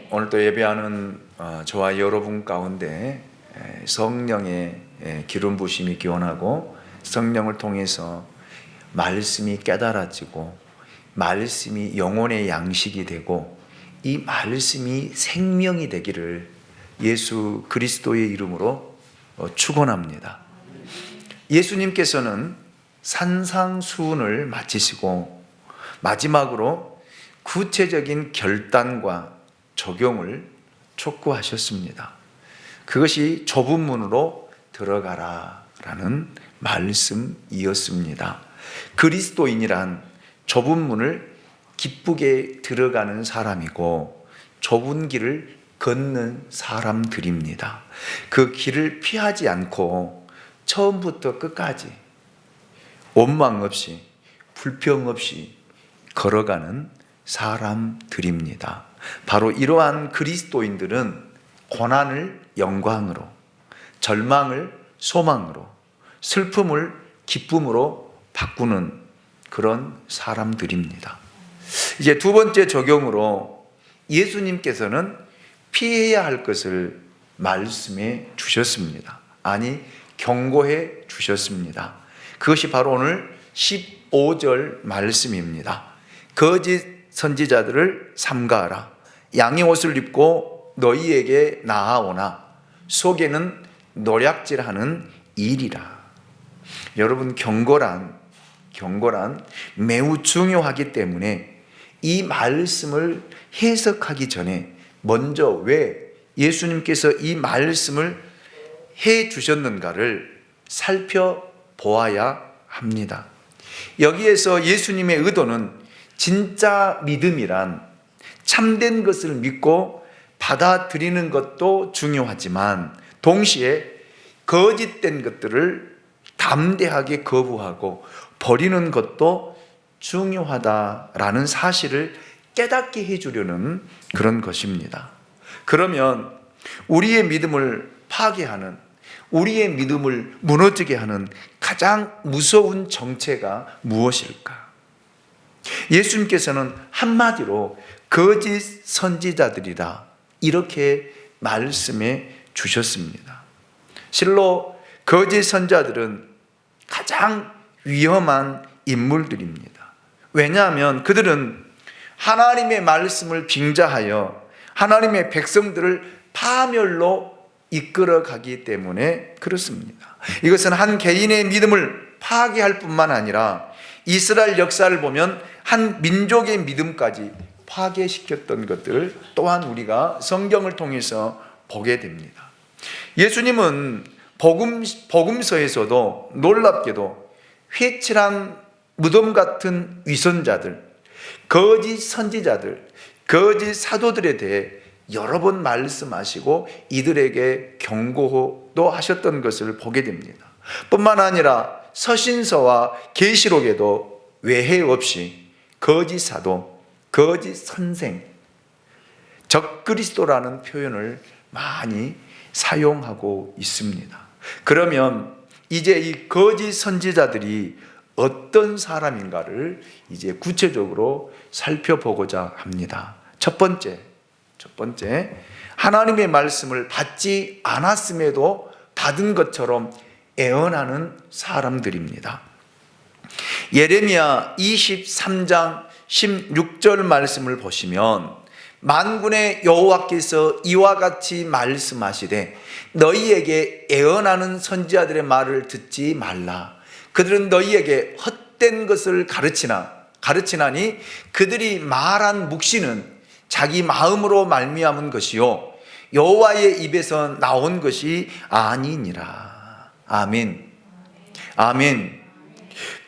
오늘 또 예배하는 저와 여러분 가운데 성령의 기름 부심이 기원하고 성령을 통해서 말씀이 깨달아지고 말씀이 영혼의 양식이 되고 이 말씀이 생명이 되기를 예수 그리스도의 이름으로 축원합니다. 예수님께서는 산상수훈을 마치시고 마지막으로 구체적인 결단과 적용을 촉구하셨습니다. 그것이 좁은 문으로 들어가라 라는 말씀이었습니다. 그리스도인이란 좁은 문을 기쁘게 들어가는 사람이고 좁은 길을 걷는 사람들입니다. 그 길을 피하지 않고 처음부터 끝까지 원망 없이 불평 없이 걸어가는 사람들입니다. 바로 이러한 그리스도인들은 고난을 영광으로, 절망을 소망으로, 슬픔을 기쁨으로 바꾸는 그런 사람들입니다. 이제 두 번째 적용으로 예수님께서는 피해야 할 것을 말씀해 주셨습니다. 아니, 경고해 주셨습니다. 그것이 바로 오늘 15절 말씀입니다. 거짓 선지자들을 삼가하라. 양의 옷을 입고 너희에게 나아오나 속에는 노략질하는 일이라. 여러분, 경고란 매우 중요하기 때문에 이 말씀을 해석하기 전에 먼저 왜 예수님께서 이 말씀을 해 주셨는가를 살펴보아야 합니다. 여기에서 예수님의 의도는 진짜 믿음이란 참된 것을 믿고 받아들이는 것도 중요하지만 동시에 거짓된 것들을 담대하게 거부하고 버리는 것도 중요하다라는 사실을 깨닫게 해주려는 그런 것입니다. 그러면 우리의 믿음을 파괴하는, 우리의 믿음을 무너지게 하는 가장 무서운 정체가 무엇일까? 예수님께서는 한마디로 거짓 선지자들이다 이렇게 말씀해 주셨습니다. 실로 거짓 선지자들은 가장 위험한 인물들입니다. 왜냐하면 그들은 하나님의 말씀을 빙자하여 하나님의 백성들을 파멸로 이끌어가기 때문에 그렇습니다. 이것은 한 개인의 믿음을 파괴할 뿐만 아니라 이스라엘 역사를 보면 한 민족의 믿음까지 파괴시켰던 것들 또한 우리가 성경을 통해서 보게 됩니다. 예수님은 복음서에서도 놀랍게도 회칠한 무덤 같은 위선자들, 거짓 선지자들, 거짓 사도들에 대해 여러 번 말씀하시고 이들에게 경고도 하셨던 것을 보게 됩니다. 뿐만 아니라 서신서와 계시록에도 외해 없이 거짓 사도, 거짓 선생, 적그리스도라는 표현을 많이 사용하고 있습니다. 그러면 이제 이 거짓 선지자들이 어떤 사람인가를 이제 구체적으로 살펴보고자 합니다. 첫 번째, 하나님의 말씀을 받지 않았음에도 받은 것처럼 애언하는 사람들입니다. 예레미야 23장 16절 말씀을 보시면 만군의 여호와께서 이와 같이 말씀하시되 너희에게 애언하는 선지자들의 말을 듣지 말라. 그들은 너희에게 헛된 것을 가르치나니 그들이 말한 묵시는 자기 마음으로 말미암은 것이요 여호와의 입에서 나온 것이 아니니라. 아멘. 아멘.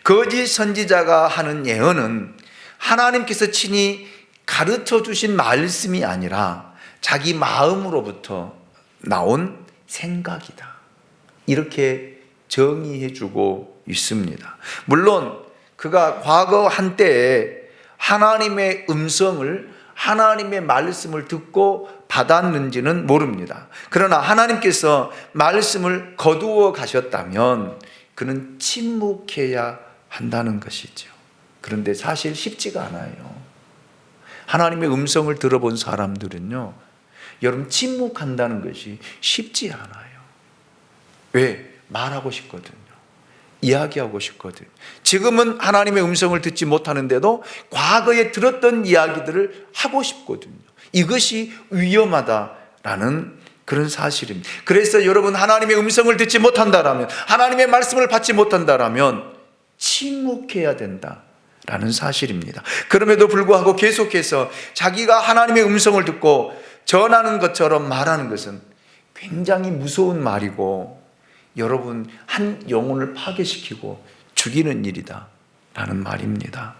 거짓 선지자가 하는 예언은 하나님께서 친히 가르쳐 주신 말씀이 아니라 자기 마음으로부터 나온 생각이다. 이렇게 정의해 주고 있습니다. 물론 그가 과거 한때에 하나님의 음성을, 하나님의 말씀을 듣고 받았는지는 모릅니다. 그러나 하나님께서 말씀을 거두어 가셨다면 그는 침묵해야 한다는 것이죠. 그런데 사실 쉽지가 않아요. 하나님의 음성을 들어본 사람들은요, 여러분 침묵한다는 것이 쉽지 않아요. 왜? 말하고 싶거든요. 이야기하고 싶거든요. 지금은 하나님의 음성을 듣지 못하는데도 과거에 들었던 이야기들을 하고 싶거든요. 이것이 위험하다라는 그런 사실입니다. 그래서 여러분, 하나님의 음성을 듣지 못한다라면, 하나님의 말씀을 받지 못한다라면 침묵해야 된다라는 사실입니다. 그럼에도 불구하고 계속해서 자기가 하나님의 음성을 듣고 전하는 것처럼 말하는 것은 굉장히 무서운 말이고, 여러분, 한 영혼을 파괴시키고 죽이는 일이다 라는 말입니다.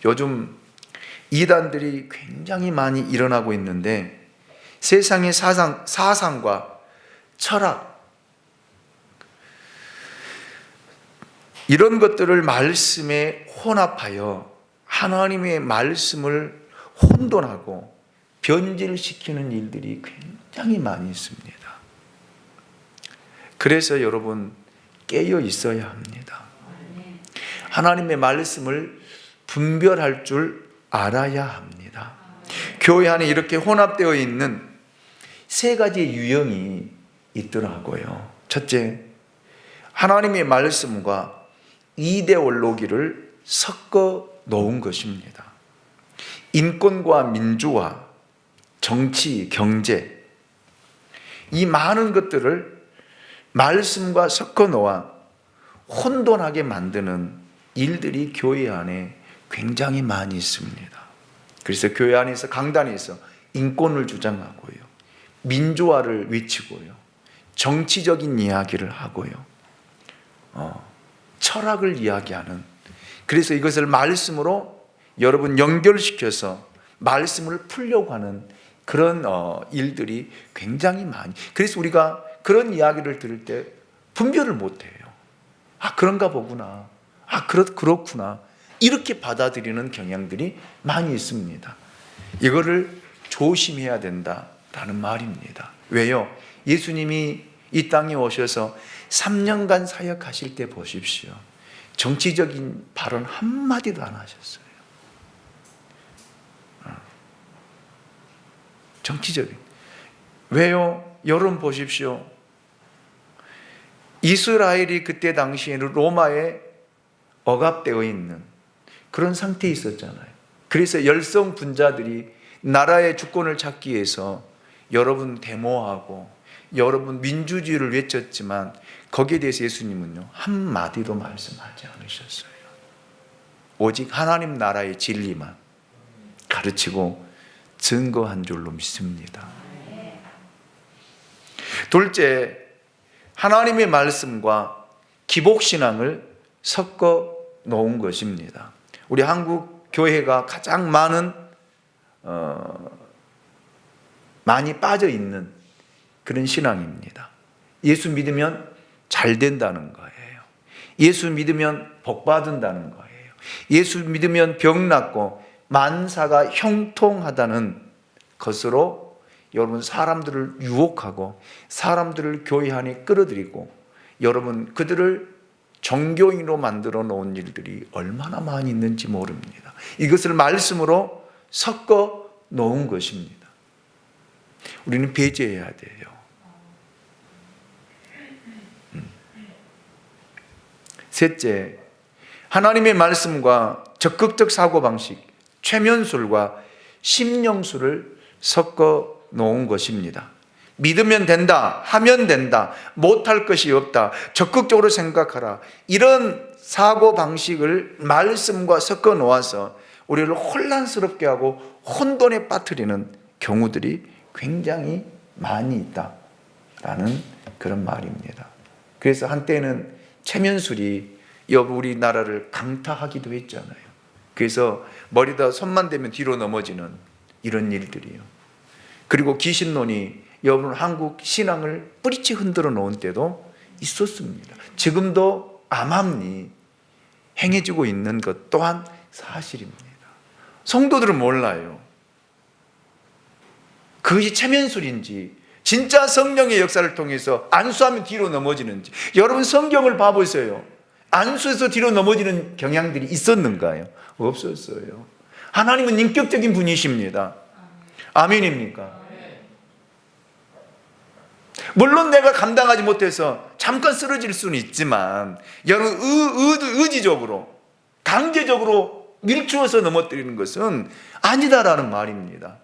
요즘 이단들이 굉장히 많이 일어나고 있는데, 세상의 사상과 철학, 이런 것들을 말씀에 혼합하여 하나님의 말씀을 혼돈하고 변질시키는 일들이 굉장히 많이 있습니다. 그래서 여러분, 깨어 있어야 합니다. 하나님의 말씀을 분별할 줄 알아야 합니다. 교회 안에 이렇게 혼합되어 있는 세 가지의 유형이 있더라고요. 첫째, 하나님의 말씀과 이데올로기를 섞어 놓은 것입니다. 인권과 민주화, 정치, 경제, 이 많은 것들을 말씀과 섞어 놓아 혼돈하게 만드는 일들이 교회 안에 굉장히 많이 있습니다. 그래서 교회 안에서 강단에서 인권을 주장하고요, 민주화를 외치고요, 정치적인 이야기를 하고요, 철학을 이야기하는, 그래서 이것을 말씀으로 여러분 연결시켜서 말씀을 풀려고 하는 그런 일들이 굉장히 많이, 그래서 우리가 그런 이야기를 들을 때 분별을 못해요. 아, 그런가 보구나. 아, 그렇구나. 이렇게 받아들이는 경향들이 많이 있습니다. 이거를 조심해야 된다라는 말입니다. 왜요? 예수님이 이 땅에 오셔서 3년간 사역하실 때 보십시오. 정치적인 발언 한마디도 안 하셨어요. 정치적인. 왜요? 여러분 보십시오. 이스라엘이 그때 당시에는 로마에 억압되어 있는 그런 상태에 있었잖아요. 그래서 열성 분자들이 나라의 주권을 찾기 위해서 여러분 데모하고 여러분 민주주의를 외쳤지만, 거기에 대해서 예수님은요 한마디도 말씀하지 않으셨어요. 오직 하나님 나라의 진리만 가르치고 증거한 줄로 믿습니다. 둘째, 하나님의 말씀과 기복신앙을 섞어 놓은 것입니다. 우리 한국 교회가 가장 많이 빠져 있는 그런 신앙입니다. 예수 믿으면 잘 된다는 거예요. 예수 믿으면 복 받는다는 거예요. 예수 믿으면 병 낫고 만사가 형통하다는 것으로 여러분 사람들을 유혹하고 사람들을 교회 안에 끌어들이고 여러분 그들을 종교인으로 만들어 놓은 일들이 얼마나 많이 있는지 모릅니다. 이것을 말씀으로 섞어 놓은 것입니다. 우리는 배제해야 돼요. 셋째, 하나님의 말씀과 적극적 사고방식, 최면술과 심령술을 섞어 놓은 것입니다. 믿으면 된다, 하면 된다, 못할 것이 없다, 적극적으로 생각하라, 이런 사고방식을 말씀과 섞어 놓아서 우리를 혼란스럽게 하고 혼돈에 빠뜨리는 경우들이 굉장히 많이 있다라는 그런 말입니다. 그래서 한때는 최면술이 우리나라를 강타하기도 했잖아요. 그래서 머리다 손만 대면 뒤로 넘어지는 이런 일들이요. 그리고 귀신론이 여러분 한국 신앙을 뿌리째 흔들어 놓은 때도 있었습니다. 지금도 암암리 행해지고 있는 것 또한 사실입니다. 성도들은 몰라요. 그것이 최면술인지 진짜 성령의 역사를 통해서 안수하면 뒤로 넘어지는지. 여러분 성경을 봐보세요. 안수해서 뒤로 넘어지는 경향들이 있었는가요? 없었어요. 하나님은 인격적인 분이십니다. 아멘입니까? 물론 내가 감당하지 못해서 잠깐 쓰러질 수는 있지만 여러분 의지적으로 강제적으로 밀주어서 넘어뜨리는 것은 아니다라는 말입니다.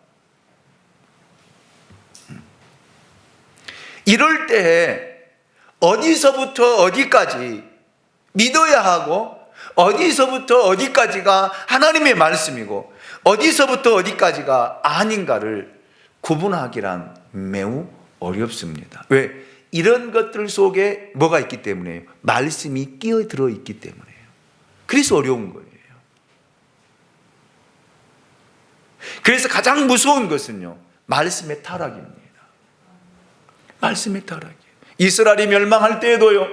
이럴 때 어디서부터 어디까지 믿어야 하고 어디서부터 어디까지가 하나님의 말씀이고 어디서부터 어디까지가 아닌가를 구분하기란 매우 어렵습니다. 왜? 이런 것들 속에 뭐가 있기 때문에요? 말씀이 끼어들어 있기 때문에요. 그래서 어려운 거예요. 그래서 가장 무서운 것은요, 말씀의 타락입니다. 말씀의 타락이에요. 이스라엘이 멸망할 때에도요,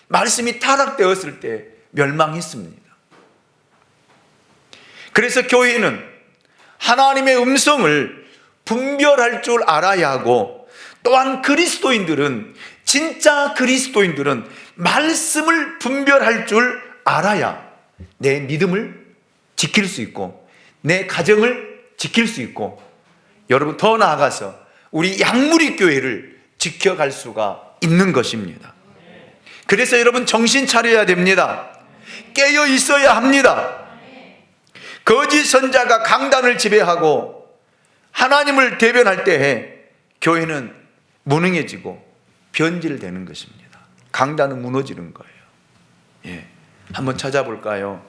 말씀이 타락되었을 때 멸망했습니다. 그래서 교회는 하나님의 음성을 분별할 줄 알아야 하고, 또한 그리스도인들은, 진짜 그리스도인들은 말씀을 분별할 줄 알아야 내 믿음을 지킬 수 있고 내 가정을 지킬 수 있고, 여러분 더 나아가서 우리 양무리 교회를 지켜갈 수가 있는 것입니다. 그래서 여러분 정신 차려야 됩니다. 깨어 있어야 합니다. 거짓 선자가 강단을 지배하고 하나님을 대변할 때에 교회는 무능해지고 변질되는 것입니다. 강단은 무너지는 거예요. 예. 한번 찾아볼까요?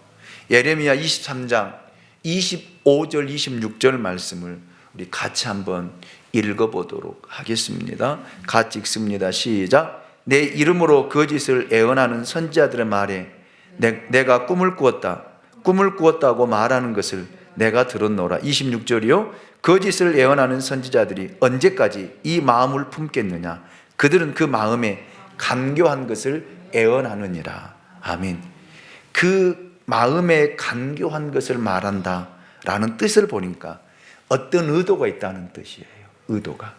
예레미야 23장 25절 26절 말씀을 우리 같이 한번 읽어보도록 하겠습니다. 같이 읽습니다. 시작. 내 이름으로 거짓을 애언하는 선지자들의 말에 내가 꿈을 꾸었다고 말하는 것을 내가 들었노라. 26절이요. 거짓을 애언하는 선지자들이 언제까지 이 마음을 품겠느냐? 그들은 그 마음에 간교한 것을 애언하느니라. 아멘. 그 마음에 간교한 것을 말한다 라는 뜻을 보니까 어떤 의도가 있다는 뜻이에요. 의도가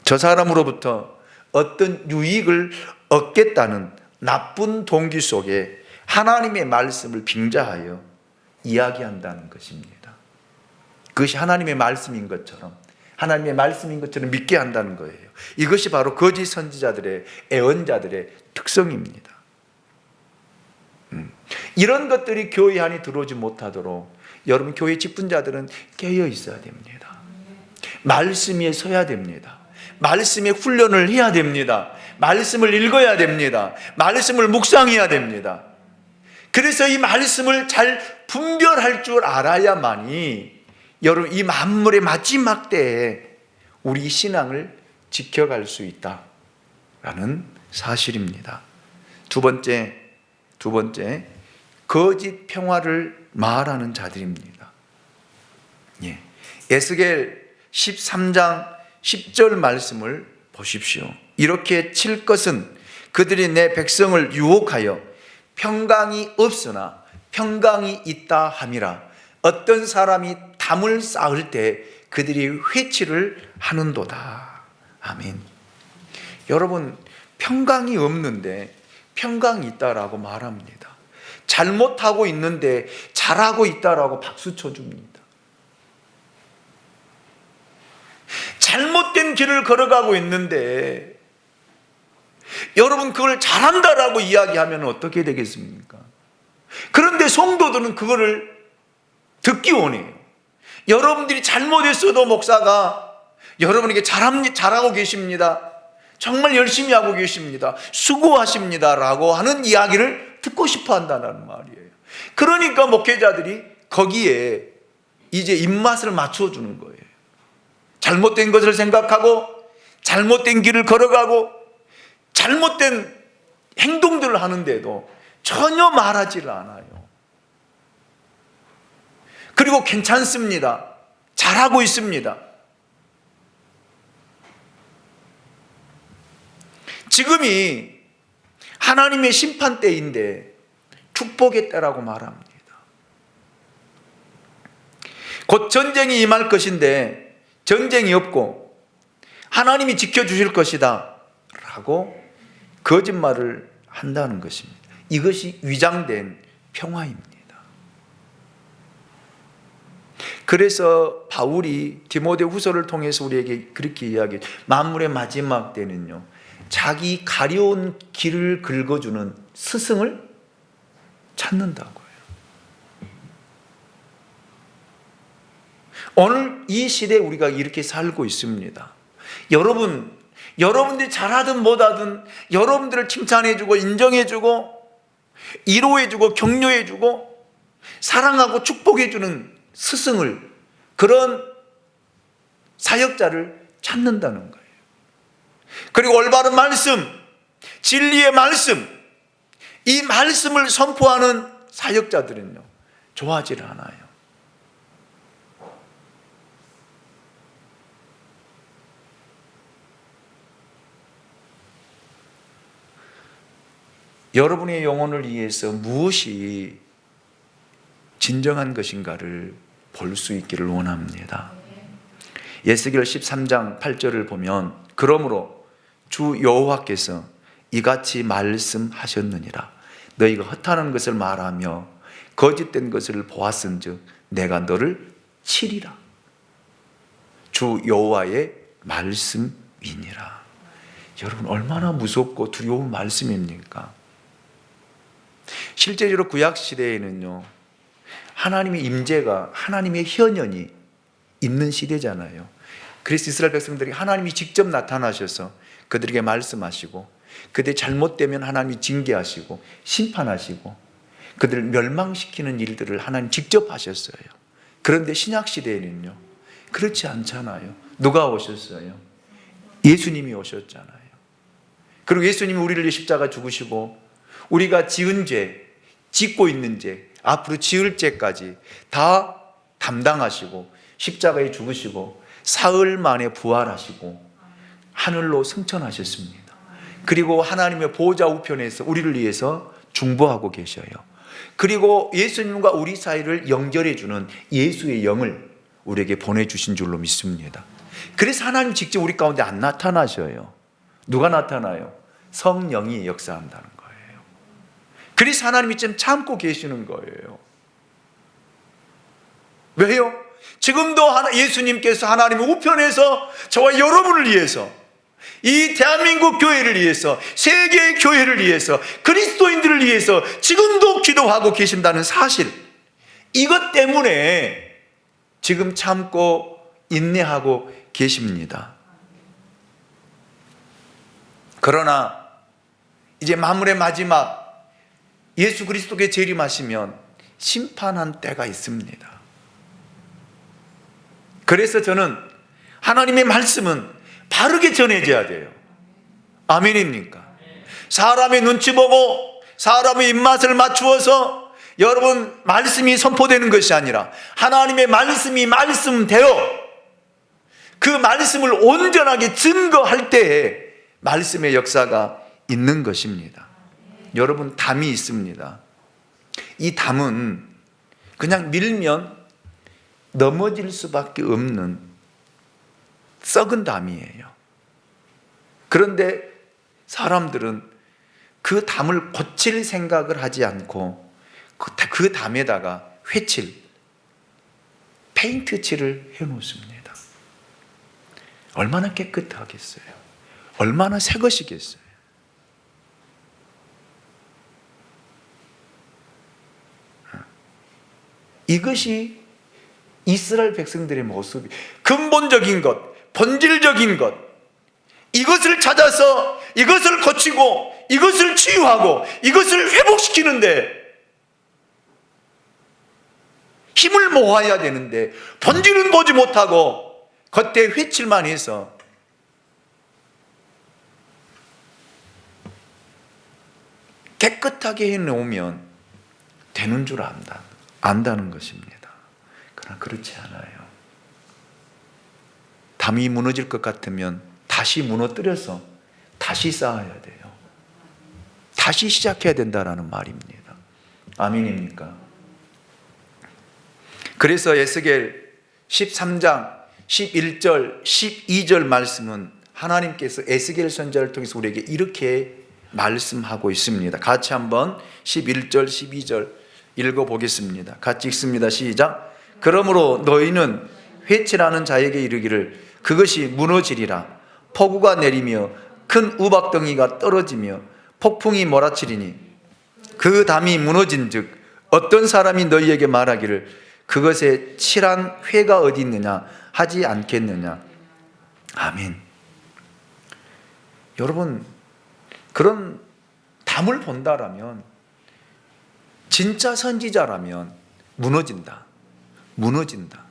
저 사람으로부터 어떤 유익을 얻겠다는 나쁜 동기 속에 하나님의 말씀을 빙자하여 이야기한다는 것입니다. 그것이 하나님의 말씀인 것처럼, 하나님의 말씀인 것처럼 믿게 한다는 거예요. 이것이 바로 거짓 선지자들의, 애언자들의 특성입니다. 이런 것들이 교회 안에 들어오지 못하도록 여러분 교회 직분자들은 깨어 있어야 됩니다. 말씀 위에 서야 됩니다. 말씀의 훈련을 해야 됩니다. 말씀을 읽어야 됩니다. 말씀을 묵상해야 됩니다. 그래서 이 말씀을 잘 분별할 줄 알아야만이 여러분 이 만물의 마지막 때에 우리 신앙을 지켜갈 수 있다라는 사실입니다. 두 번째 거짓 평화를 말하는 자들입니다. 예. 에스겔 13장 10절 말씀을 보십시오. 이렇게 칠 것은 그들이 내 백성을 유혹하여 평강이 없으나 평강이 있다 함이라. 어떤 사람이 담을 쌓을 때 그들이 회치를 하는도다. 아멘. 여러분 평강이 없는데 평강이 있다라고 말합니다. 잘못하고 있는데 잘하고 있다라고 박수 쳐줍니다. 잘못된 길을 걸어가고 있는데 여러분 그걸 잘한다라고 이야기하면 어떻게 되겠습니까? 그런데 성도들은 그거를 듣기 원해요. 여러분들이 잘못했어도 목사가 여러분에게 잘하고 계십니다. 정말 열심히 하고 계십니다. 수고하십니다. 라고 하는 이야기를 듣고 싶어 한다는 말이에요. 그러니까 목회자들이 거기에 이제 입맛을 맞춰주는 거예요. 잘못된 것을 생각하고 잘못된 길을 걸어가고 잘못된 행동들을 하는데도 전혀 말하지를 않아요. 그리고 괜찮습니다. 잘하고 있습니다. 지금이 하나님의 심판 때인데 축복의 때라고 말합니다. 곧 전쟁이 임할 것인데 전쟁이 없고 하나님이 지켜주실 것이다 라고 거짓말을 한다는 것입니다. 이것이 위장된 평화입니다. 그래서 바울이 디모데후서를 통해서 우리에게 그렇게 이야기해. 만물의 마지막 때는요, 자기 가려운 길을 긁어주는 스승을 찾는다고요. 오늘 이 시대에 우리가 이렇게 살고 있습니다. 여러분들이 잘하든 못하든 여러분들을 칭찬해주고 인정해주고 위로해주고 격려해주고 사랑하고 축복해주는 스승을, 그런 사역자를 찾는다는 거예요. 그리고 올바른 말씀, 진리의 말씀, 이 말씀을 선포하는 사역자들은요, 좋아하지 않아요. 여러분의 영혼을 위해서 무엇이 진정한 것인가를 볼 수 있기를 원합니다. 에스겔 13장 8절을 보면, 그러므로 주 여호와께서 이같이 말씀하셨느니라. 너희가 허탄한 것을 말하며 거짓된 것을 보았은즉 내가 너를 치리라. 주 여호와의 말씀이니라. 여러분, 얼마나 무섭고 두려운 말씀입니까? 실제로 구약 시대에는요, 하나님의 임재가, 하나님의 현현이 있는 시대잖아요. 그래서 이스라엘 백성들이 하나님이 직접 나타나셔서 그들에게 말씀하시고, 그들이 잘못되면 하나님이 징계하시고 심판하시고 그들을 멸망시키는 일들을 하나님 직접 하셨어요. 그런데 신약 시대에는요, 그렇지 않잖아요. 누가 오셨어요? 예수님이 오셨잖아요. 그리고 예수님이 우리를 위해 십자가 죽으시고, 우리가 지은 죄, 짓고 있는 죄, 앞으로 지을 죄까지 다 담당하시고 십자가에 죽으시고 사흘 만에 부활하시고 하늘로 승천하셨습니다. 그리고 하나님의 보좌 우편에서 우리를 위해서 중보하고 계셔요. 그리고 예수님과 우리 사이를 연결해 주는 예수의 영을 우리에게 보내주신 줄로 믿습니다. 그래서 하나님 직접 우리 가운데 안 나타나셔요. 누가 나타나요? 성령이 역사한다는 거예요. 그래서 하나님이 좀 참고 계시는 거예요. 왜요? 지금도 예수님께서 하나님의 우편에서 저와 여러분을 위해서, 이 대한민국 교회를 위해서, 세계의 교회를 위해서, 그리스도인들을 위해서 지금도 기도하고 계신다는 사실, 이것 때문에 지금 참고 인내하고 계십니다. 그러나 이제 만물의 마지막 예수 그리스도께 재림하시면 심판한 때가 있습니다. 그래서 저는 하나님의 말씀은 바르게 전해져야 돼요. 아멘입니까? 사람의 눈치 보고 사람의 입맛을 맞추어서 여러분 말씀이 선포되는 것이 아니라, 하나님의 말씀이 말씀되어 그 말씀을 온전하게 증거할 때에 말씀의 역사가 있는 것입니다. 여러분, 담이 있습니다. 이 담은 그냥 밀면 넘어질 수밖에 없는 썩은 담이에요. 그런데 사람들은 그 담을 고칠 생각을 하지 않고 그 담에다가 회칠, 페인트 칠을 해놓습니다. 얼마나 깨끗하겠어요? 얼마나 새 것이겠어요? 이것이 이스라엘 백성들의 모습이, 근본적인 것, 본질적인 것, 이것을 찾아서 이것을 고치고 이것을 치유하고 이것을 회복시키는데 힘을 모아야 되는데 본질은 보지 못하고 겉에 회칠만 해서 깨끗하게 해놓으면 되는 줄 안다는 것입니다. 그러나 그렇지 않아요. 담이 무너질 것 같으면 다시 무너뜨려서 다시 쌓아야 돼요. 다시 시작해야 된다는 말입니다. 아멘입니까? 그래서 에스겔 13장 11절 12절 말씀은 하나님께서 에스겔 선지자를 통해서 우리에게 이렇게 말씀하고 있습니다. 같이 한번 11절 12절 읽어보겠습니다. 같이 읽습니다. 시작. 그러므로 너희는 회칠하는 자에게 이르기를 그것이 무너지리라. 폭우가 내리며 큰 우박덩이가 떨어지며 폭풍이 몰아치리니 그 담이 무너진즉 어떤 사람이 너희에게 말하기를 그것에 칠한 회가 어디 있느냐 하지 않겠느냐. 아멘. 여러분, 그런 담을 본다라면, 진짜 선지자라면 무너진다, 무너진다,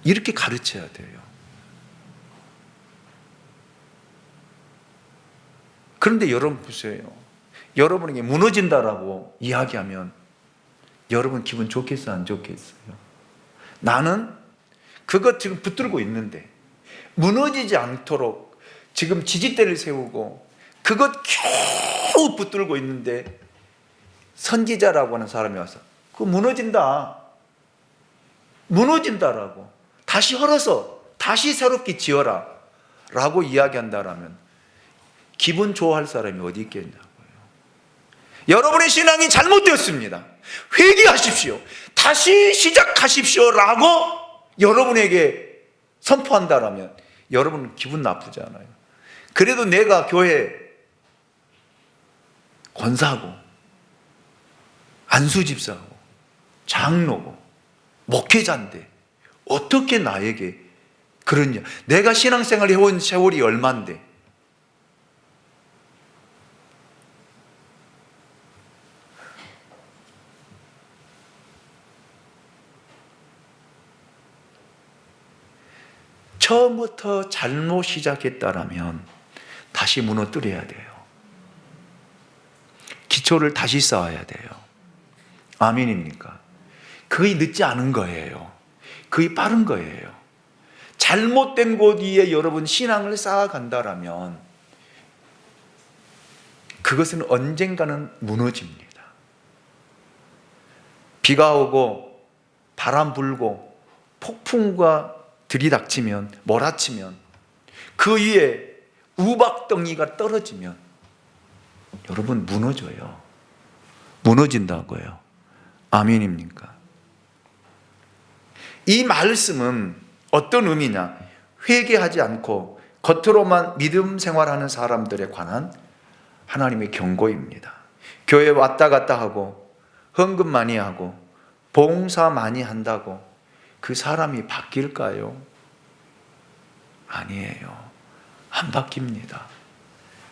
이렇게 가르쳐야 돼요. 그런데 여러분 보세요. 여러분에게 무너진다라고 이야기하면 여러분 기분 좋겠어요, 안 좋겠어요? 나는 그것 지금 붙들고 있는데 무너지지 않도록 지금 지지대를 세우고 그것 겨우 붙들고 있는데 선지자라고 하는 사람이 와서 그거 무너진다, 무너진다라고, 다시 헐어서 다시 새롭게 지어라 라고 이야기한다라면 기분 좋아할 사람이 어디 있겠냐고요. 여러분의 신앙이 잘못되었습니다, 회개하십시오, 다시 시작하십시오 라고 여러분에게 선포한다라면 여러분은 기분 나쁘잖아요. 그래도 내가 교회 권사고 안수집사고 장로고 목회자인데 어떻게 나에게 그러냐, 내가 신앙생활 해온 세월이 얼만데. 처음부터 잘못 시작했다라면 다시 무너뜨려야 돼요. 기초를 다시 쌓아야 돼요. 아멘입니까? 거의 늦지 않은 거예요. 거의 빠른 거예요. 잘못된 곳 위에 여러분 신앙을 쌓아간다라면 그것은 언젠가는 무너집니다. 비가 오고 바람 불고 폭풍과 들이닥치면, 몰아치면, 그 위에 우박덩이가 떨어지면 여러분 무너져요. 무너진다고요. 아멘입니까? 이 말씀은 어떤 의미냐? 회개하지 않고 겉으로만 믿음 생활하는 사람들에 관한 하나님의 경고입니다. 교회 왔다 갔다 하고 헌금 많이 하고 봉사 많이 한다고 그 사람이 바뀔까요? 아니에요. 안 바뀝니다.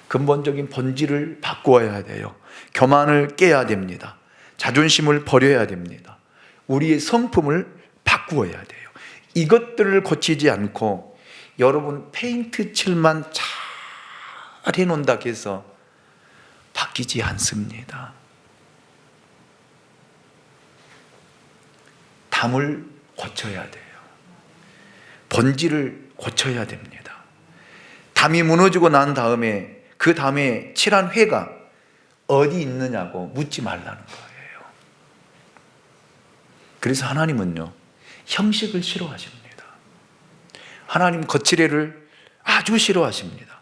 근본적인 본질을 바꾸어야 돼요. 교만을 깨야 됩니다. 자존심을 버려야 됩니다. 우리의 성품을 바꾸어야 돼요. 이것들을 고치지 않고 여러분 페인트 칠만 잘 해놓는다고 해서 바뀌지 않습니다. 담을 고쳐야 돼요. 본질을 고쳐야 됩니다. 담이 무너지고 난 다음에 그 담에 칠한 회가 어디 있느냐고 묻지 말라는 거예요. 그래서 하나님은요, 형식을 싫어하십니다. 하나님 거칠애를 아주 싫어하십니다.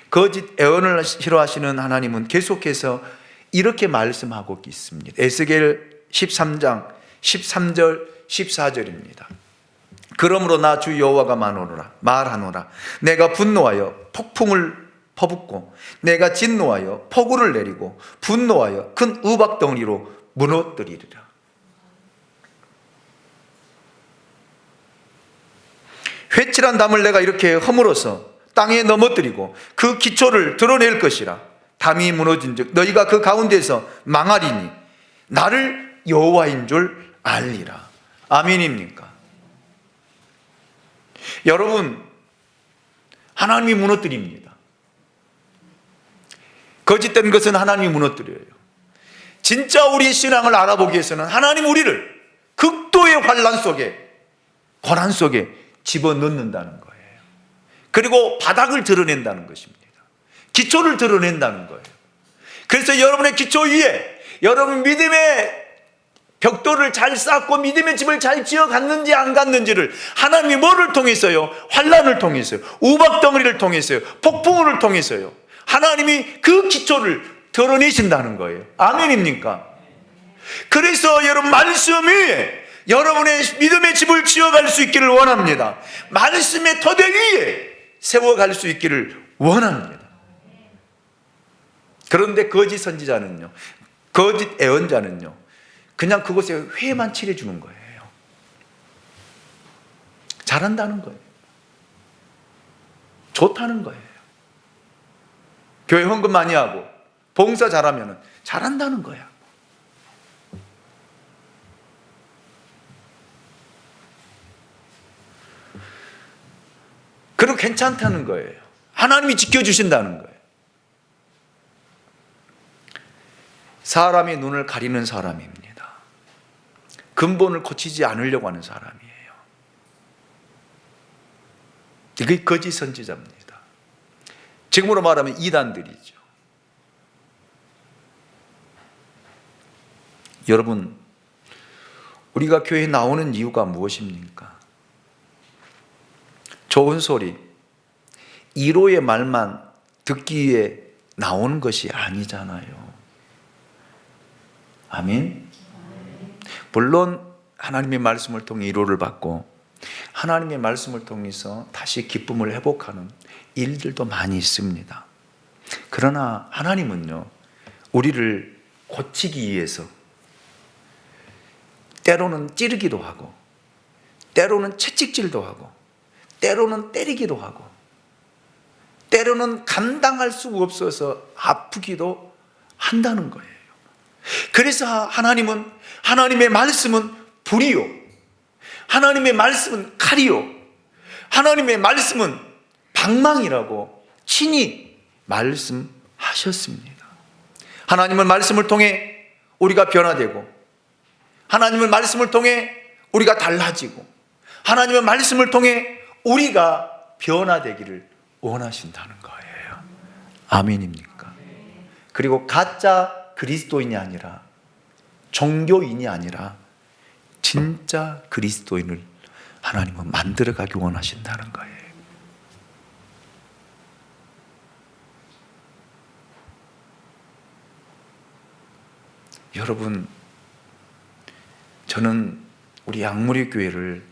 거짓 애언을 싫어하시는 하나님은 계속해서 이렇게 말씀하고 있습니다. 에스겔 13장 13절 14절입니다. 그러므로 나 주 여호와가 말하노라. 내가 분노하여 폭풍을 퍼붓고 내가 진노하여 폭우를 내리고 분노하여 큰 우박덩이로 무너뜨리리라. 회칠한 담을 내가 이렇게 허물어서 땅에 넘어뜨리고 그 기초를 드러낼 것이라. 담이 무너진즉 너희가 그 가운데서 망하리니 나를 여호와인 줄 알리라. 아멘입니까? 여러분, 하나님이 무너뜨립니다. 거짓된 것은 하나님이 무너뜨려요. 진짜 우리의 신앙을 알아보기 위해서는 하나님 우리를 극도의 환난 속에, 고난 속에 집어넣는다는 거예요. 그리고 바닥을 드러낸다는 것입니다. 기초를 드러낸다는 거예요. 그래서 여러분의 기초 위에 여러분 믿음의 벽돌을 잘 쌓고 믿음의 집을 잘 지어갔는지 안 갔는지를 하나님이 뭐를 통해서요? 환난을 통해서요, 우박덩어리를 통해서요, 폭풍우를 통해서요, 하나님이 그 기초를 드러내신다는 거예요. 아멘입니까? 그래서 여러분 말씀 위에 여러분의 믿음의 집을 지어갈 수 있기를 원합니다. 말씀의 토대 위에 세워갈 수 있기를 원합니다. 그런데 거짓 선지자는요, 거짓 애언자는요, 그냥 그곳에 회만 칠해주는 거예요. 잘한다는 거예요. 좋다는 거예요. 교회 헌금 많이 하고 봉사 잘하면 잘한다는 거야. 그리고 괜찮다는 거예요. 하나님이 지켜주신다는 거예요. 사람의 눈을 가리는 사람입니다. 근본을 고치지 않으려고 하는 사람이에요. 이게 거짓 선지자입니다. 지금으로 말하면 이단들이죠. 여러분, 우리가 교회에 나오는 이유가 무엇입니까? 좋은 소리, 이로의 말만 듣기 위해 나오는 것이 아니잖아요. 아멘? 물론 하나님의 말씀을 통해 위로를 받고 하나님의 말씀을 통해서 다시 기쁨을 회복하는 일들도 많이 있습니다. 그러나 하나님은요, 우리를 고치기 위해서 때로는 찌르기도 하고 때로는 채찍질도 하고 때로는 때리기도 하고 때로는 감당할 수 없어서 아프기도 한다는 거예요. 그래서 하나님은, 하나님의 말씀은 불이요, 하나님의 말씀은 칼이요, 하나님의 말씀은 방망이라고 친히 말씀하셨습니다. 하나님의 말씀을 통해 우리가 변화되고, 하나님의 말씀을 통해 우리가 달라지고, 하나님의 말씀을 통해 우리가 변화되기를 원하신다는 거예요. 아멘입니까? 그리고 가짜 그리스도인이 아니라, 종교인이 아니라 진짜 그리스도인을 하나님은 만들어가기 원하신다는 거예요. 여러분, 저는 우리 양무리 교회를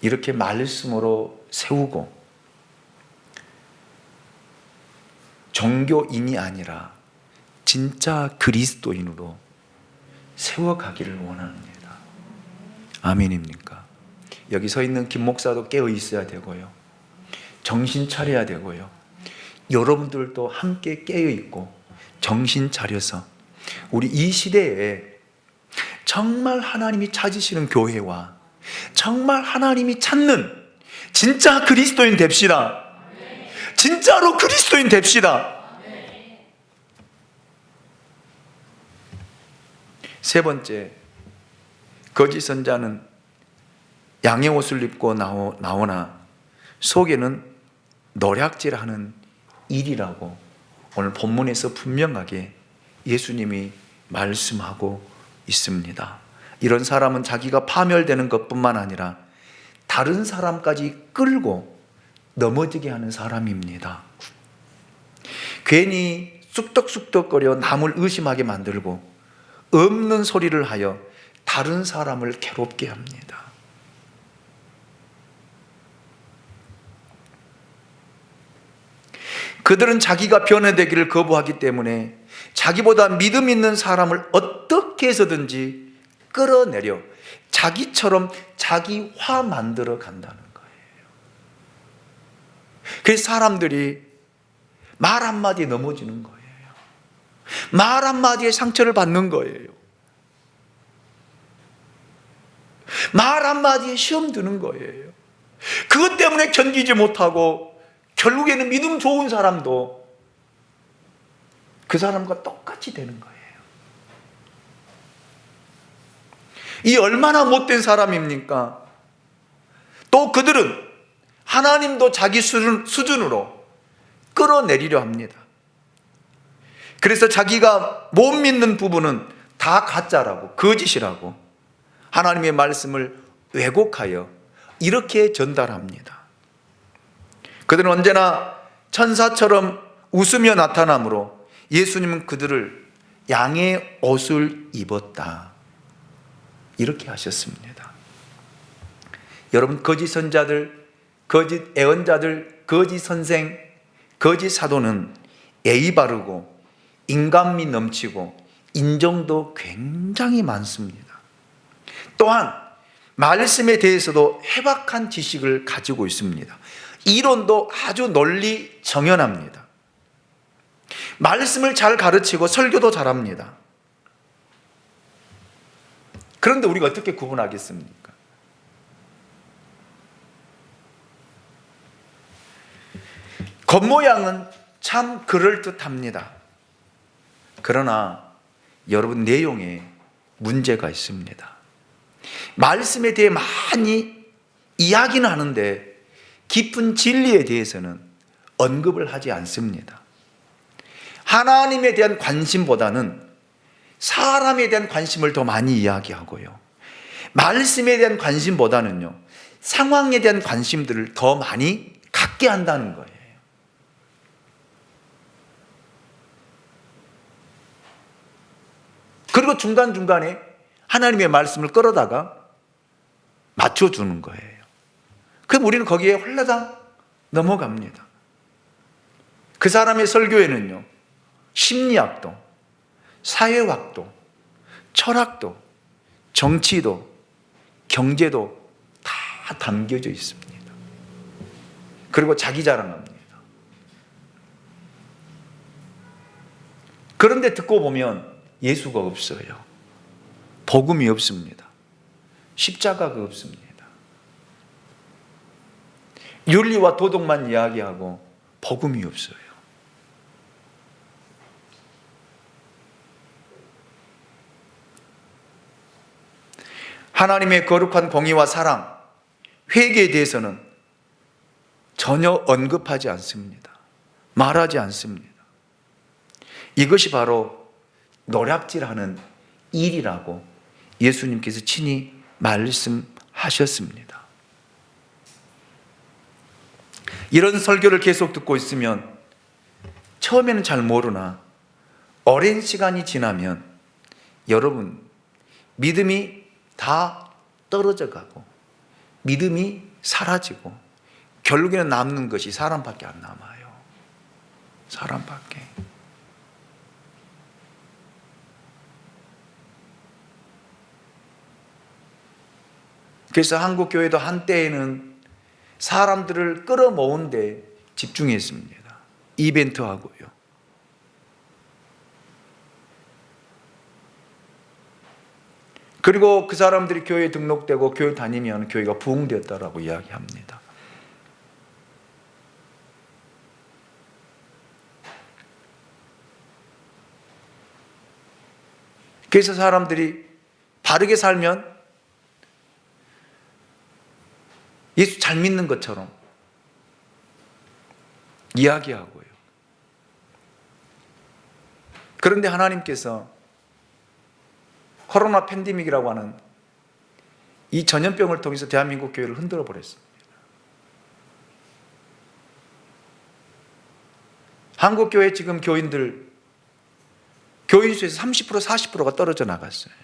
이렇게 말씀으로 세우고 종교인이 아니라 진짜 그리스도인으로 세워가기를 원합니다. 아멘입니까? 여기 서 있는 김 목사도 깨어 있어야 되고요, 정신 차려야 되고요, 여러분들도 함께 깨어 있고 정신 차려서 우리 이 시대에 정말 하나님이 찾으시는 교회와 정말 하나님이 찾는 진짜 그리스도인 됩시다. 진짜로 그리스도인 됩시다. 세 번째, 거짓 선자는 양의 옷을 입고 나오나 속에는 노략질하는 일이라고 오늘 본문에서 분명하게 예수님이 말씀하고 있습니다. 이런 사람은 자기가 파멸되는 것뿐만 아니라 다른 사람까지 끌고 넘어지게 하는 사람입니다. 괜히 쑥덕쑥덕거려 남을 의심하게 만들고 없는 소리를 하여 다른 사람을 괴롭게 합니다. 그들은 자기가 변화되기를 거부하기 때문에 자기보다 믿음 있는 사람을 어떻게 해서든지 끌어내려 자기처럼 자기 화 만들어 간다는 거예요. 그래서 사람들이 말 한마디에 넘어지는 거예요. 말 한마디에 상처를 받는 거예요. 말 한마디에 시험 드는 거예요. 그것 때문에 견디지 못하고 결국에는 믿음 좋은 사람도 그 사람과 똑같이 되는 거예요. 이 얼마나 못된 사람입니까? 또 그들은 하나님도 자기 수준으로 끌어내리려 합니다. 그래서 자기가 못 믿는 부분은 다 가짜라고, 거짓이라고 하나님의 말씀을 왜곡하여 이렇게 전달합니다. 그들은 언제나 천사처럼 웃으며 나타나므로 예수님은 그들을 양의 옷을 입었다. 이렇게 하셨습니다. 여러분, 거짓 선자들, 거짓 애언자들, 거짓 선생, 거짓 사도는 예의 바르고 인간미 넘치고 인정도 굉장히 많습니다. 또한 말씀에 대해서도 해박한 지식을 가지고 있습니다. 이론도 아주 널리 정연합니다. 말씀을 잘 가르치고 설교도 잘합니다. 그런데 우리가 어떻게 구분하겠습니까? 겉모양은 참 그럴듯합니다. 그러나 여러분, 내용에 문제가 있습니다. 말씀에 대해 많이 이야기는 하는데 깊은 진리에 대해서는 언급을 하지 않습니다. 하나님에 대한 관심보다는 사람에 대한 관심을 더 많이 이야기하고요, 말씀에 대한 관심보다는요, 상황에 대한 관심들을 더 많이 갖게 한다는 거예요. 그리고 중간중간에 하나님의 말씀을 끌어다가 맞춰주는 거예요. 그럼 우리는 거기에 홀라당 넘어갑니다. 그 사람의 설교에는요, 심리학도, 사회학도, 철학도, 정치도, 경제도 다 담겨져 있습니다. 그리고 자기 자랑합니다. 그런데 듣고 보면 예수가 없어요. 복음이 없습니다. 십자가가 없습니다. 윤리와 도덕만 이야기하고 복음이 없어요. 하나님의 거룩한 공의와 사랑, 회개에 대해서는 전혀 언급하지 않습니다. 말하지 않습니다. 이것이 바로 노략질하는 일이라고 예수님께서 친히 말씀하셨습니다. 이런 설교를 계속 듣고 있으면 처음에는 잘 모르나 오랜 시간이 지나면 여러분, 믿음이 다 떨어져 가고 믿음이 사라지고 결국에는 남는 것이 사람밖에 안 남아요. 사람밖에. 그래서 한국 교회도 한때에는 사람들을 끌어모은 데 집중했습니다. 이벤트하고요. 그리고 그 사람들이 교회에 등록되고 교회 다니면 교회가 부흥되었다라고 이야기합니다. 그래서 사람들이 바르게 살면 예수 잘 믿는 것처럼 이야기하고요. 그런데 하나님께서 코로나 팬데믹이라고 하는 이 전염병을 통해서 대한민국 교회를 흔들어 버렸습니다. 한국 교회 지금 교인들 교인 수에서 30% 40%가 떨어져 나갔어요.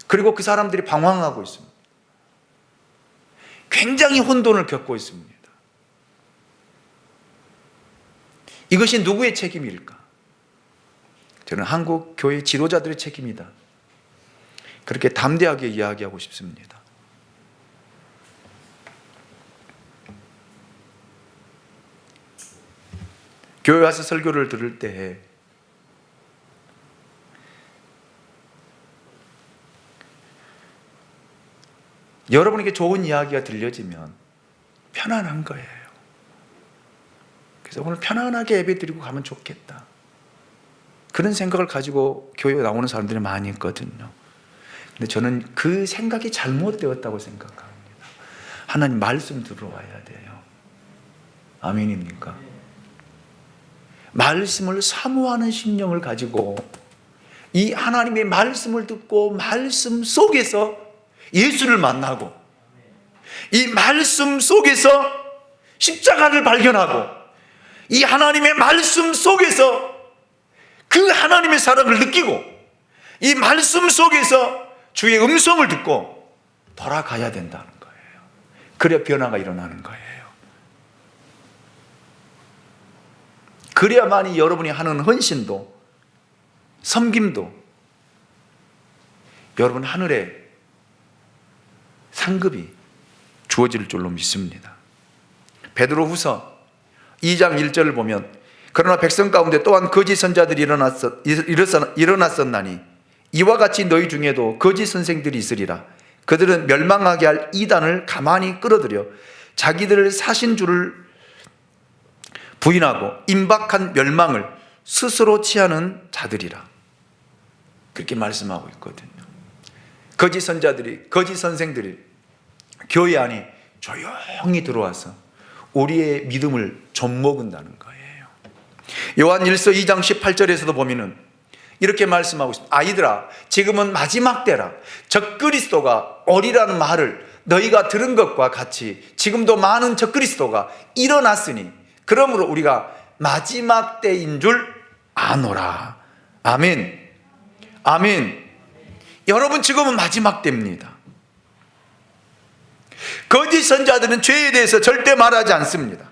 그리고 그 사람들이 방황하고 있습니다. 굉장히 혼돈을 겪고 있습니다. 이것이 누구의 책임일까? 저는 한국 교회 지도자들의 책임이다. 그렇게 담대하게 이야기하고 싶습니다. 교회 와서 설교를 들을 때 여러분에게 좋은 이야기가 들려지면 편안한 거예요. 그래서 오늘 편안하게 예배 드리고 가면 좋겠다. 그런 생각을 가지고 교회에 나오는 사람들이 많이 있거든요. 근데 저는 그 생각이 잘못되었다고 생각합니다. 하나님 말씀 들어와야 돼요. 아멘입니까? 말씀을 사모하는 심령을 가지고 이 하나님의 말씀을 듣고 말씀 속에서 예수를 만나고 이 말씀 속에서 십자가를 발견하고 이 하나님의 말씀 속에서 그 하나님의 사랑을 느끼고 이 말씀 속에서 주의 음성을 듣고 돌아가야 된다는 거예요. 그래야 변화가 일어나는 거예요. 그래야만이 여러분이 하는 헌신도, 섬김도 여러분 하늘에 상급이 주어질 줄로 믿습니다. 베드로후서 2장 1절을 보면 그러나 백성 가운데 또한 거짓 선자들이 일어났었나니 이와 같이 너희 중에도 거짓 선생들이 있으리라. 그들은 멸망하게 할 이단을 가만히 끌어들여 자기들을 사신 줄을 부인하고 임박한 멸망을 스스로 취하는 자들이라. 그렇게 말씀하고 있거든요. 거짓 선자들이, 거짓 선생들이 교회 안에 조용히 들어와서 우리의 믿음을 좀먹은다는 거예요. 요한 1서 2장 18절에서도 보면은 이렇게 말씀하고 있습니다. 아이들아, 지금은 마지막 때라. 적그리스도가 오리라는 말을 너희가 들은 것과 같이 지금도 많은 적그리스도가 일어났으니 그러므로 우리가 마지막 때인 줄 아노라. 아멘. 아멘. 여러분, 지금은 마지막 때입니다. 거짓 선자들은 죄에 대해서 절대 말하지 않습니다.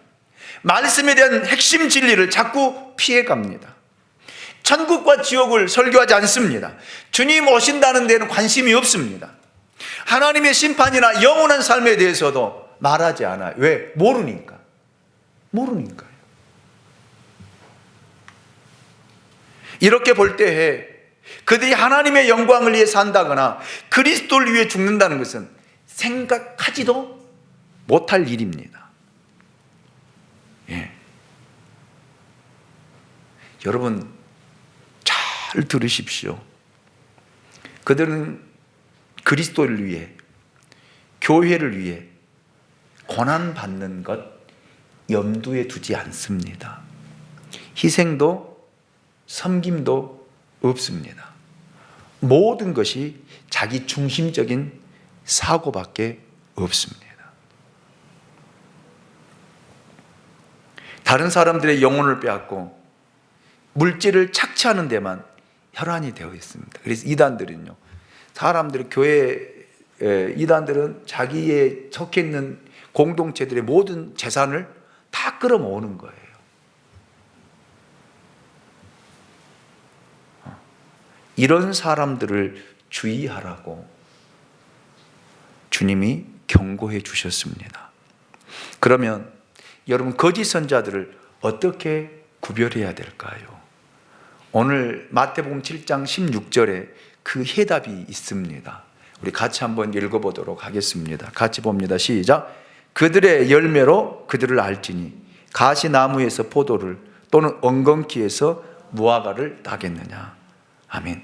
말씀에 대한 핵심 진리를 자꾸 피해갑니다. 천국과 지옥을 설교하지 않습니다. 주님 오신다는 데는 관심이 없습니다. 하나님의 심판이나 영원한 삶에 대해서도 말하지 않아요. 왜? 모르니까. 모르니까요. 이렇게 볼 때에 그들이 하나님의 영광을 위해 산다거나 그리스도를 위해 죽는다는 것은 생각하지도 못할 일입니다. 예. 여러분 잘 들으십시오. 그들은 그리스도를 위해, 교회를 위해 고난받는 것 염두에 두지 않습니다. 희생도 섬김도 없습니다. 모든 것이 자기 중심적인 사고밖에 없습니다. 다른 사람들의 영혼을 빼앗고 물질을 착취하는 데만 혈안이 되어 있습니다. 그래서 이단들은요, 사람들이 교회 이단들은 자기의 속해 있는 공동체들의 모든 재산을 다 끌어모으는 거예요. 이런 사람들을 주의하라고 주님이 경고해 주셨습니다. 그러면 여러분, 거짓 선자들을 어떻게 구별해야 될까요? 오늘 마태복음 7장 16절에 그 해답이 있습니다. 우리 같이 한번 읽어보도록 하겠습니다. 같이 봅니다. 시작. 그들의 열매로 그들을 알지니 가시나무에서 포도를 또는 엉겅퀴에서 무화과를 따겠느냐. 아멘.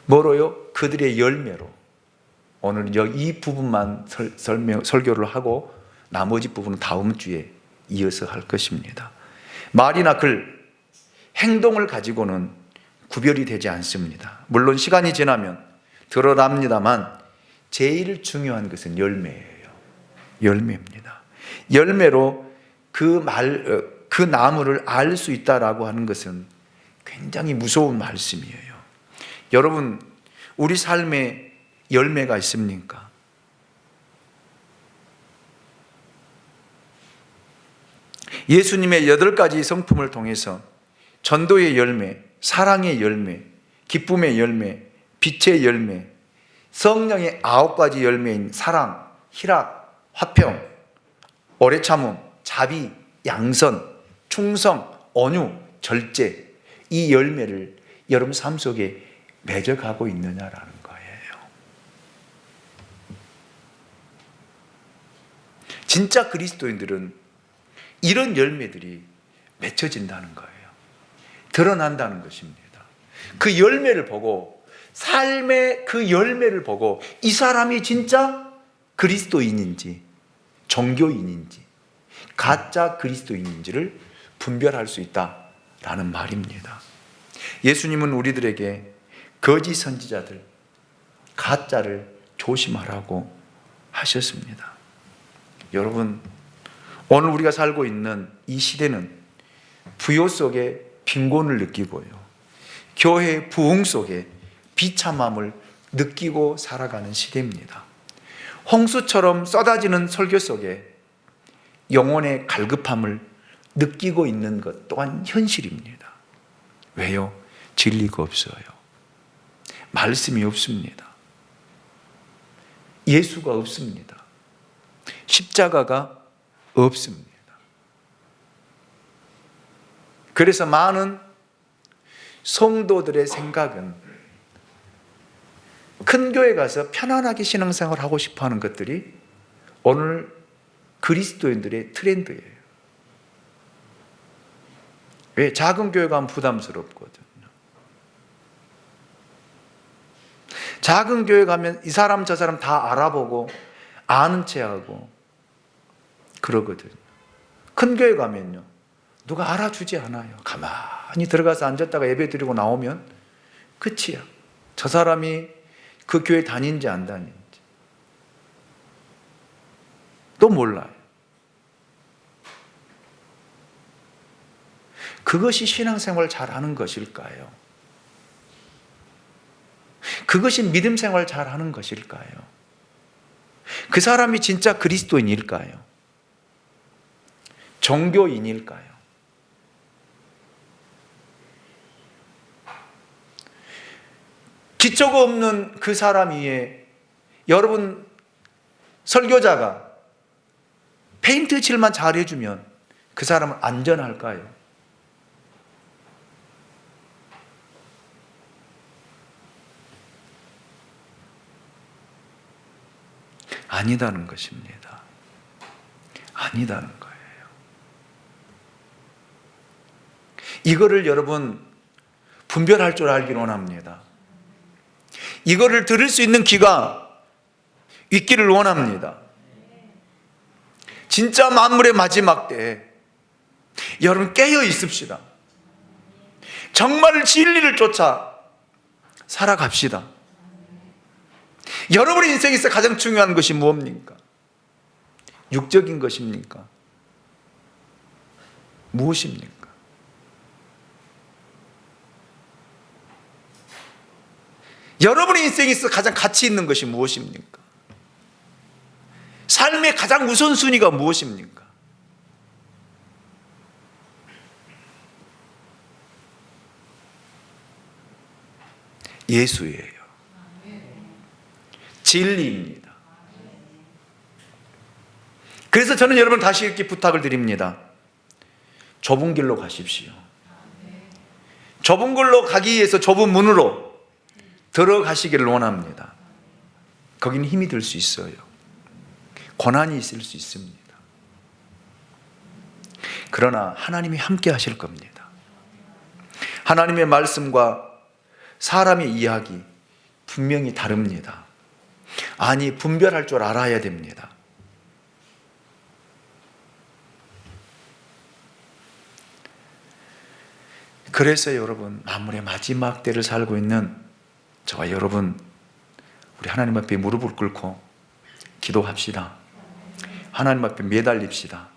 뭐로요? 그들의 열매로. 오늘 이 부분만 설교를 하고 나머지 부분은 다음 주에 이어서 할 것입니다. 말이나 글, 행동을 가지고는 구별이 되지 않습니다. 물론 시간이 지나면 드러납니다만 제일 중요한 것은 열매예요. 열매입니다. 열매로 그 나무를 알 수 있다라고 하는 것은 굉장히 무서운 말씀이에요. 여러분, 우리 삶에 열매가 있습니까? 예수님의 8가지 성품을 통해서 전도의 열매, 사랑의 열매, 기쁨의 열매, 빛의 열매, 성령의 9가지 열매인 사랑, 희락, 화평, 오래 참음, 자비, 양선, 충성, 온유, 절제, 이 열매를 여러분 삶 속에 맺어가고 있느냐라는 거예요. 진짜 그리스도인들은 이런 열매들이 맺혀진다는 거예요. 드러난다는 것입니다. 그 열매를 보고, 삶의 그 열매를 보고 이 사람이 진짜 그리스도인인지 종교인인지 가짜 그리스도인인지를 분별할 수 있다라는 말입니다. 예수님은 우리들에게 거짓 선지자들, 가짜를 조심하라고 하셨습니다. 여러분, 오늘 우리가 살고 있는 이 시대는 부요 속에 빈곤을 느끼고요, 교회의 부흥 속에 비참함을 느끼고 살아가는 시대입니다. 홍수처럼 쏟아지는 설교 속에 영혼의 갈급함을 느끼고 있는 것 또한 현실입니다. 왜요? 진리가 없어요. 말씀이 없습니다. 예수가 없습니다. 십자가가 없습니다. 그래서 많은 성도들의 생각은 큰 교회 가서 편안하게 신앙생활 하고 싶어 하는 것들이 오늘 그리스도인들의 트렌드예요. 왜? 작은 교회 가면 부담스럽거든요. 작은 교회 가면 이 사람 저 사람 다 알아보고 아는 체하고 그러거든요. 큰 교회 가면요, 누가 알아주지 않아요. 가만히 들어가서 앉았다가 예배 드리고 나오면 끝이야. 저 사람이 그 교회 다닌지 안 다닌지 또 몰라요. 그것이 신앙생활 잘하는 것일까요? 그것이 믿음생활 잘하는 것일까요? 그 사람이 진짜 그리스도인일까요? 종교인일까요? 기초가 없는 그 사람 위에 여러분 설교자가 페인트 칠만 잘해주면 그 사람은 안전할까요? 아니다는 것입니다. 아니다는 거예요. 이거를 여러분 분별할 줄 알기를 원합니다. 이거를 들을 수 있는 귀가 있기를 원합니다. 진짜 만물의 마지막 때에 여러분 깨어 있읍시다. 정말 진리를 쫓아 살아갑시다. 여러분의 인생에서 가장 중요한 것이 무엇입니까? 육적인 것입니까? 무엇입니까? 여러분의 인생에서 가장 가치 있는 것이 무엇입니까? 삶의 가장 우선순위가 무엇입니까? 예수예요. 진리입니다. 그래서 저는 여러분 다시 이렇게 부탁을 드립니다. 좁은 길로 가십시오. 좁은 길로 가기 위해서 좁은 문으로 들어가시기를 원합니다. 거기는 힘이 들 수 있어요. 고난이 있을 수 있습니다. 그러나 하나님이 함께 하실 겁니다. 하나님의 말씀과 사람의 이야기 분명히 다릅니다. 아니, 분별할 줄 알아야 됩니다. 그래서 여러분, 만물의 마지막 때를 살고 있는 저와 여러분, 우리 하나님 앞에 무릎을 꿇고 기도합시다. 하나님 앞에 매달립시다.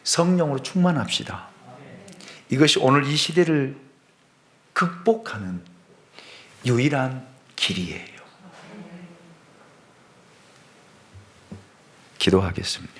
성령으로 충만합시다. 이것이 오늘 이 시대를 극복하는 유일한 길이에요. 기도하겠습니다.